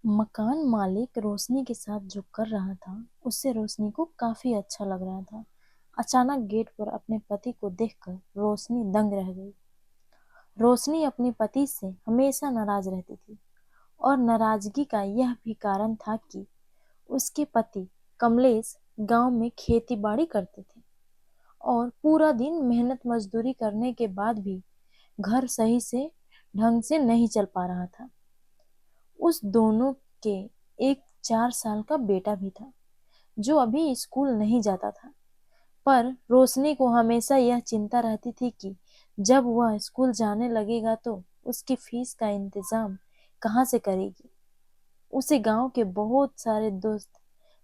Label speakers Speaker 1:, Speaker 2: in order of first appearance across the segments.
Speaker 1: मकान मालिक रोशनी के साथ जो कर रहा था उससे रोशनी को काफी अच्छा लग रहा था। अचानक गेट पर अपने पति को देखकर रोशनी दंग रह गई। रोशनी अपने पति से हमेशा नाराज रहती थी और नाराजगी का यह भी कारण था कि उसके पति कमलेश गांव में खेती बाड़ी करते थे और पूरा दिन मेहनत मजदूरी करने के बाद भी घर सही से ढंग से नहीं चल पा रहा था। उस दोनों के एक 4 साल का बेटा भी था जो अभी स्कूल नहीं जाता था। पर रोशनी को हमेशा यह चिंता रहती थी कि जब वह स्कूल जाने लगेगा तो उसकी फीस का इंतजाम कहाँ से करेगी। उसे गांव के बहुत सारे दोस्त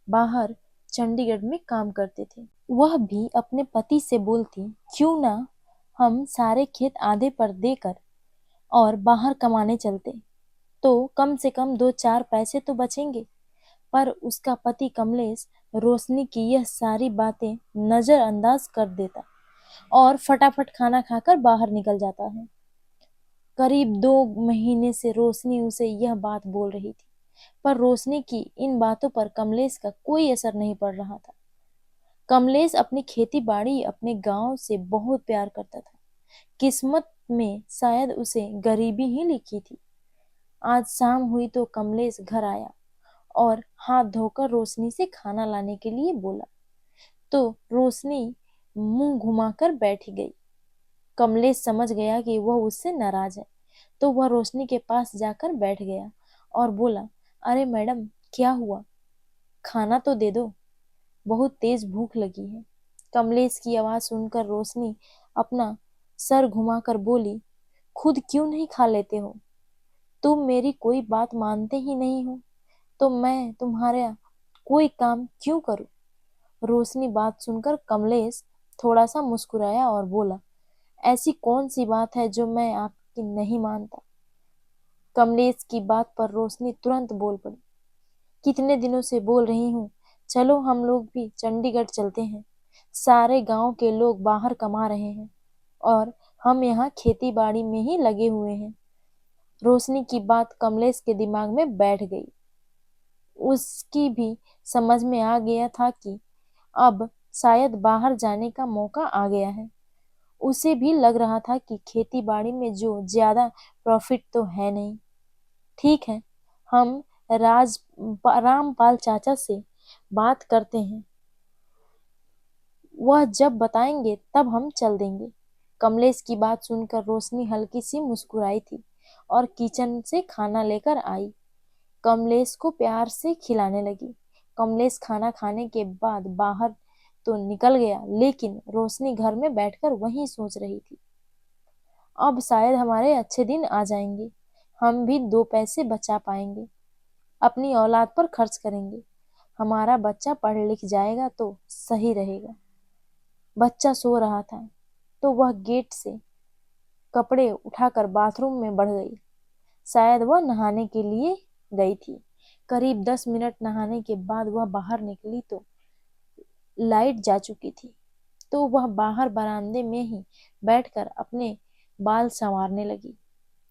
Speaker 1: बाहर चंडीगढ़ में काम करते थे। वह भी अपने पति से बोलती, क्यों ना हम सारे खेत आधे पर देकर और बाहर कमाने चलते, तो कम से कम 2-4 पैसे तो बचेंगे। पर उसका पति कमलेश रोशनी की यह सारी बातें नजरअंदाज कर देता और फटाफट खाना खाकर बाहर निकल जाता है। करीब 2 महीने से रोशनी उसे यह बात बोल रही थी, पर रोशनी की इन बातों पर कमलेश का कोई असर नहीं पड़ रहा था। कमलेश अपनी खेती बाड़ी अपने गांव से बहुत प्यार करता था। किस्मत में शायद उसे गरीबी ही लिखी थी। आज शाम हुई तो कमलेश घर आया और हाथ धोकर रोशनी से खाना लाने के लिए बोला, तो रोशनी मुंह घुमाकर बैठ गई। कमलेश समझ गया कि वह उससे नाराज है, तो वह रोशनी के पास जाकर बैठ गया और बोला, अरे मैडम, क्या हुआ? खाना तो दे दो, बहुत तेज भूख लगी है। कमलेश की आवाज सुनकर रोशनी अपना सर घुमाकर बोली, खुद क्यों नहीं खा लेते हो? तुम मेरी कोई बात मानते ही नहीं हो, तो मैं तुम्हारा कोई काम क्यों करूं? रोशनी बात सुनकर कमलेश थोड़ा सा मुस्कुराया और बोला, ऐसी कौन सी बात है जो मैं आपकी नहीं मानता? कमलेश की बात पर रोशनी तुरंत बोल पड़ी, कितने दिनों से बोल रही हूँ, चलो हम लोग भी चंडीगढ़ चलते हैं। सारे गांव के लोग बाहर कमा रहे हैं और हम यहाँ खेती बाड़ी में ही लगे हुए हैं। रोशनी की बात कमलेश के दिमाग में बैठ गई। उसकी भी समझ में आ गया था कि अब शायद बाहर जाने का मौका आ गया है। उसे भी लग रहा था कि खेती बाड़ी में जो ज्यादा प्रॉफिट तो है नहीं। ठीक है, हम राज रामपाल चाचा से बात करते हैं, वह जब बताएंगे तब हम चल देंगे। कमलेश की बात सुनकर रोशनी हल्की सी मुस्कुराई थी और किचन से खाना लेकर आई। कमलेश को प्यार से खिलाने लगी। कमलेश खाना खाने के बाद बाहर तो निकल गया, लेकिन रोशनी घर में बैठकर वही सोच रही थी, अब शायद हमारे अच्छे दिन आ जाएंगे, हम भी 2 पैसे बचा पाएंगे, अपनी औलाद पर खर्च करेंगे, हमारा बच्चा पढ़ लिख जाएगा तो सही रहेगा। बच्चा सो रहा था तो वह गेट से कपड़े उठाकर बाथरूम में बढ़ गई। शायद वह नहाने के लिए गई थी। करीब 10 मिनट नहाने के बाद वह बाहर निकली तो लाइट जा चुकी थी। तो वह बाहर बरामदे में ही बैठकर अपने बाल संवारने लगी।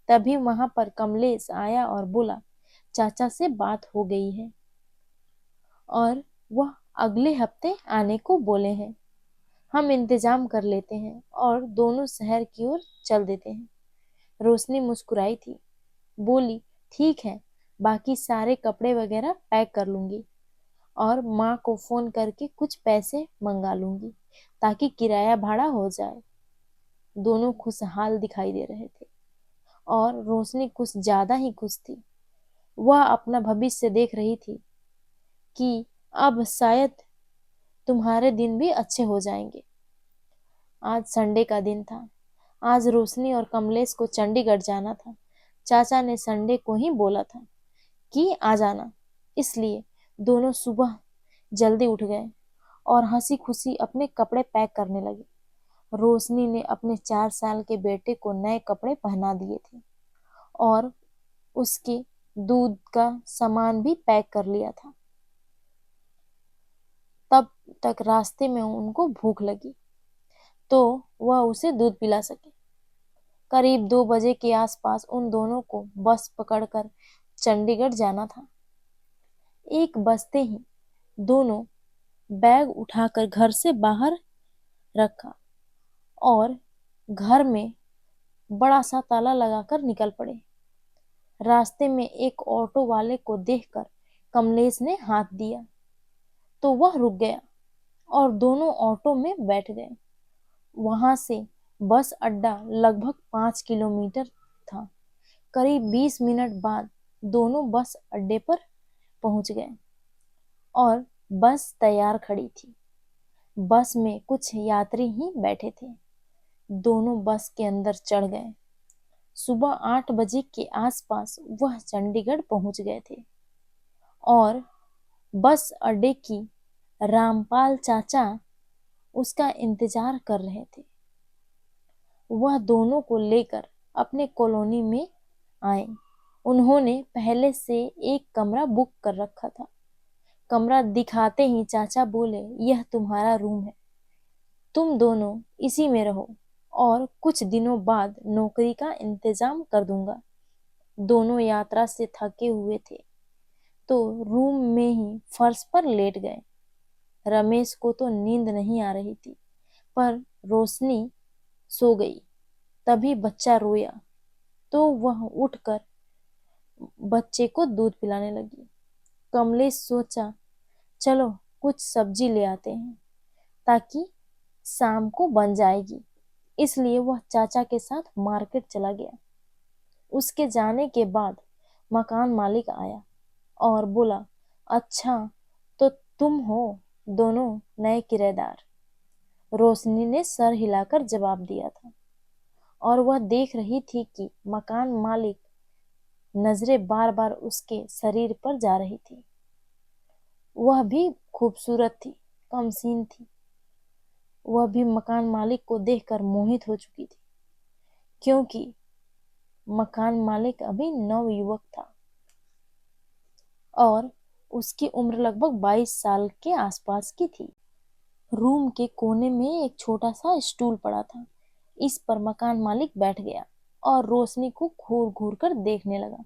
Speaker 1: तभी वहां पर कमलेश आया और बोला, चाचा से बात हो गई है और वह अगले हफ्ते आने को बोले हैं। हम इंतजाम कर लेते हैं और दोनों शहर की ओर चल देते हैं। रोशनी मुस्कुराई थी, बोली, ठीक है, बाकी सारे कपड़े वगैरह पैक कर लूंगी और माँ को फोन करके कुछ पैसे मंगा लूंगी ताकि किराया भाड़ा हो जाए। दोनों खुशहाल दिखाई दे रहे थे और रोशनी कुछ ज्यादा ही खुश थी। वह अपना भविष्य देख रही थी कि अब शायद तुम्हारे दिन भी अच्छे हो जाएंगे। आज संडे का दिन था। आज रोशनी और कमलेश को चंडीगढ़ जाना था। चाचा ने संडे को ही बोला था कि आ जाना, इसलिए दोनों सुबह जल्दी उठ गए और हंसी खुशी अपने कपड़े पैक करने लगे। रोशनी ने अपने 4 साल के बेटे को नए कपड़े पहना दिए थे और उसके दूध का सामान भी पैक कर लिया था। तब तक रास्ते में उनको भूख लगी तो वह उसे दूध पिला सके। करीब 2 बजे के आसपास उन दोनों को बस पकड़कर चंडीगढ़ जाना था। एक बजते ही दोनों बैग उठाकर घर से बाहर रखा और घर में बड़ा सा ताला लगाकर निकल पड़े। रास्ते में एक ऑटो वाले को देखकर कमलेश ने हाथ दिया तो वह रुक गया और दोनों ऑटो में बैठ गए। वहां से बस अड्डा लगभग 5 किलोमीटर था। करीब 20 मिनट बाद दोनों बस अड्डे पर पहुंच गए और बस तैयार खड़ी थी। बस में कुछ यात्री ही बैठे थे। दोनों बस के अंदर चढ़ गए। सुबह 8 बजे के आसपास वह चंडीगढ़ पहुंच गए थे और बस अड्डे की रामपाल चाचा उसका इंतजार कर रहे थे। वह दोनों को लेकर अपने कॉलोनी में आए। उन्होंने पहले से एक कमरा बुक कर रखा था। कमरा दिखाते ही चाचा बोले, यह तुम्हारा रूम है, तुम दोनों इसी में रहो और कुछ दिनों बाद नौकरी का इंतजाम कर दूंगा। दोनों यात्रा से थके हुए थे तो रूम में ही फर्श पर लेट गए। रमेश को तो नींद नहीं आ रही थी पर रोशनी सो गई। तभी बच्चा रोया तो वह उठकर बच्चे को दूध पिलाने लगी। कमलेश सोचा, चलो कुछ सब्जी ले आते हैं ताकि शाम को बन जाएगी। इसलिए वह चाचा के साथ मार्केट चला गया। उसके जाने के बाद मकान मालिक आया और बोला, अच्छा तो तुम हो दोनों नए किराएदार। रोशनी ने सर हिलाकर जवाब दिया था और वह देख रही थी कि मकान मालिक नजरें बार बार उसके शरीर पर जा रही थी। वह भी खूबसूरत थी, कमसीन थी। वह भी मकान मालिक को देखकर मोहित हो चुकी थी क्योंकि मकान मालिक अभी नवयुवक था और उसकी उम्र लगभग 22 साल के आसपास की थी। रूम के कोने में एक छोटा सा स्टूल पड़ा था। इस पर मकान मालिक बैठ गया और रोशनी को घूर घूर कर देखने लगा।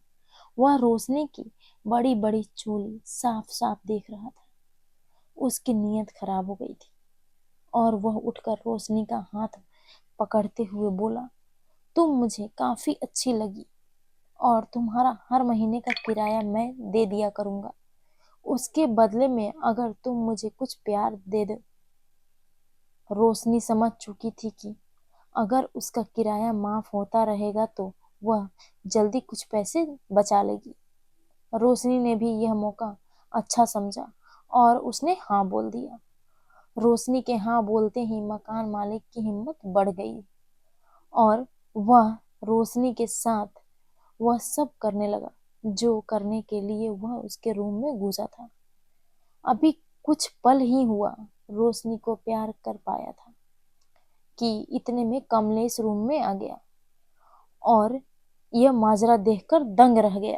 Speaker 1: वह रोशनी की बड़ी बड़ी चोली साफ साफ देख रहा था। उसकी नीयत खराब हो गई थी और वह उठकर रोशनी का हाथ पकड़ते हुए बोला, तुम मुझे काफी अच्छी लगी और तुम्हारा हर महीने का किराया मैं दे दिया करूंगा। उसके बदले में अगर तुम मुझे कुछ प्यार दे दो। रोशनी समझ चुकी थी कि अगर उसका किराया माफ होता रहेगा तो वह जल्दी कुछ पैसे बचा लेगी। रोशनी ने भी यह मौका अच्छा समझा और उसने हाँ बोल दिया। रोशनी के हाँ बोलते ही मकान मालिक की हिम्मत बढ़ गई और वह रोशनी के साथ वह सब करने लगा जो करने के लिए वह उसके रूम में घुसा था। अभी कुछ पल ही हुआ रोशनी को प्यार कर पाया था कि इतने में कमलेश रूम में आ गया और यह माजरा देखकर दंग रह गया।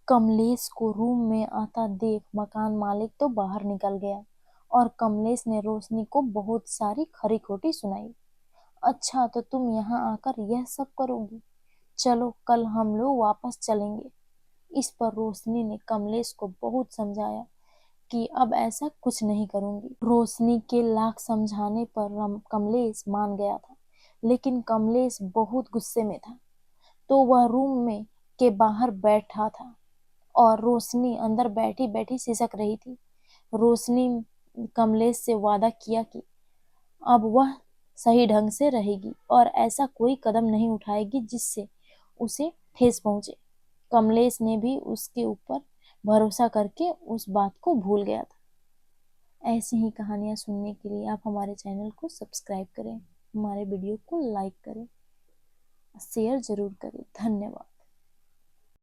Speaker 1: कमलेश को रूम में आता देख मकान मालिक तो बाहर निकल गया और कमलेश ने रोशनी को बहुत सारी खरी खोटी सुनाई। अच्छा तो तुम यहाँ आकर यह सब करोगी, चलो कल हम लोग वापस चलेंगे। इस पर रोशनी ने कमलेश को बहुत समझाया कि अब ऐसा कुछ नहीं करूंगी। रोशनी के लाख समझाने पर कमलेश मान गया था, लेकिन कमलेश बहुत गुस्से में था तो वह रूम में के बाहर बैठा था और रोशनी अंदर बैठी बैठी सिसक रही थी। रोशनी कमलेश से वादा किया कि अब वह सही ढंग से रहेगी और ऐसा कोई कदम नहीं उठाएगी जिससे उसे ठेस पहुंचे। कमलेश ने भी उसके ऊपर भरोसा करके उस बात को भूल गया था। ऐसी ही कहानियां सुनने के लिए आप हमारे चैनल को सब्सक्राइब करें, हमारे वीडियो को लाइक करें, शेयर जरूर करें। धन्यवाद।